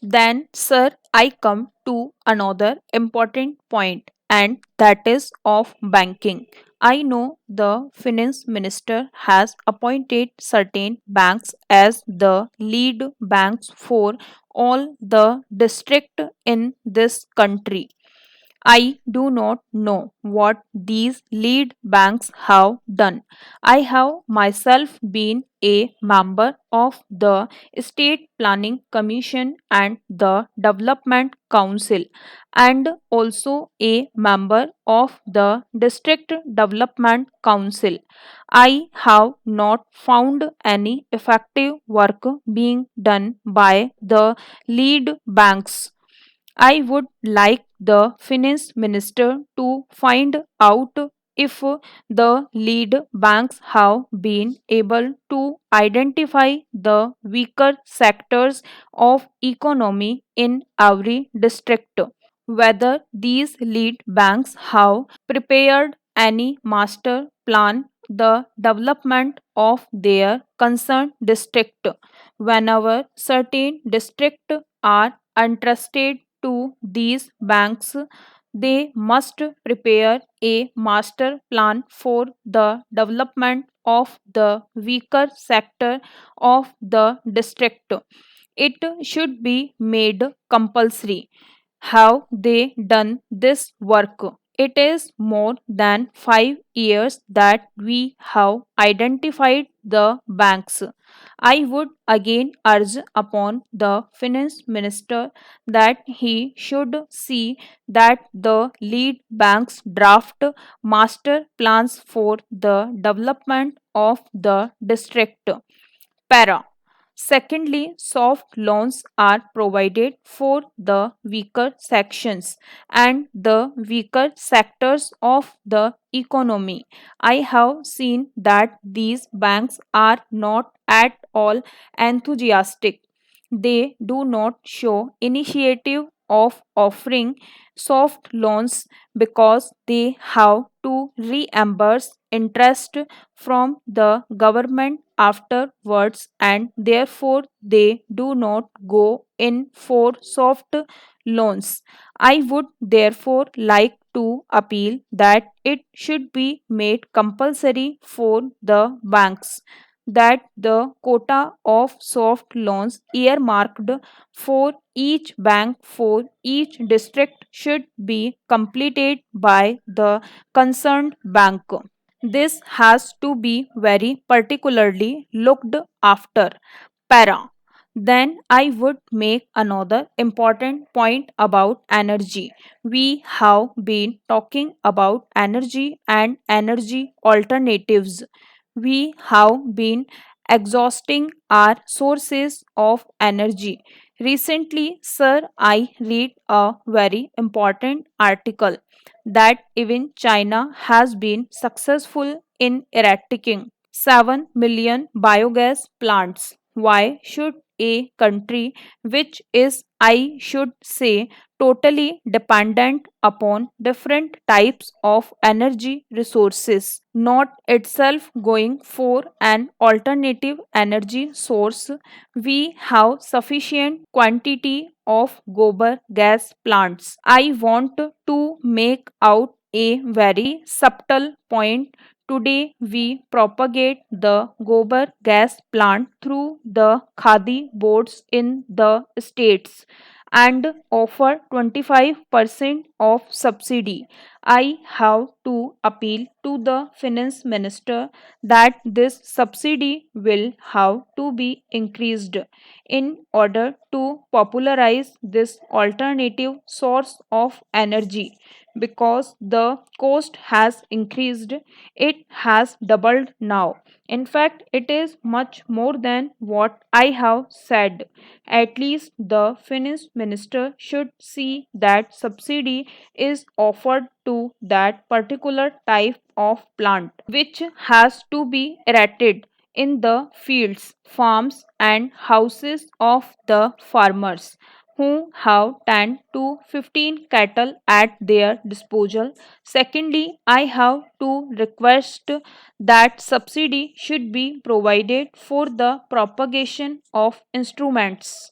Then, sir, I come to another important point, and that is of banking. I know the finance minister has appointed certain banks as the lead banks for all the district in this country. I do not know what these lead banks have done. I have myself been a member of the State Planning Commission and the Development Council, and also a member of the District Development Council. I have not found any effective work being done by the lead banks. I would like the finance minister to find out if the lead banks have been able to identify the weaker sectors of economy in every district, whether these lead banks have prepared any master plan the development of their concerned district. Whenever certain districts are entrusted to these banks, they must prepare a master plan for the development of the weaker sector of the district. It should be made compulsory. Have they done this work? It is more than 5 years that we have identified the banks. I would again urge upon the finance minister that he should see that the lead banks draft master plans for the development of the district. Para. Secondly, soft loans are provided for the weaker sections and the weaker sectors of the economy. I have seen that these banks are not at all enthusiastic. They do not show initiative of offering soft loans because they have to reimburse interest from the government afterwards, and therefore they do not go in for soft loans. I would therefore like to appeal that it should be made compulsory for the banks that the quota of soft loans earmarked for each bank for each district should be completed by the concerned bank. This has to be very particularly looked after. Para. Then I would make another important point about energy. We have been talking about energy and energy alternatives. We have been exhausting our sources of energy. Recently, sir, I read a very important article that even China has been successful in eradicating 7 million biogas plants. Why should a country which is, I should say, totally dependent upon different types of energy resources, not itself going for an alternative energy source? We have sufficient quantity of gobar gas plants. I want to make out a very subtle point. Today, we propagate the gobar gas plant through the khadi boards in the states and offer 25% of subsidy. I have to appeal to the finance minister that this subsidy will have to be increased in order to popularize this alternative source of energy because the cost has increased. It has doubled now. In fact, it is much more than what I have said. At least the finance minister should see that subsidy is offered to that particular type of plant which has to be erected in the fields, farms, and houses of the farmers who have 10 to 15 cattle at their disposal. Secondly, I have to request that subsidy should be provided for the propagation of instruments.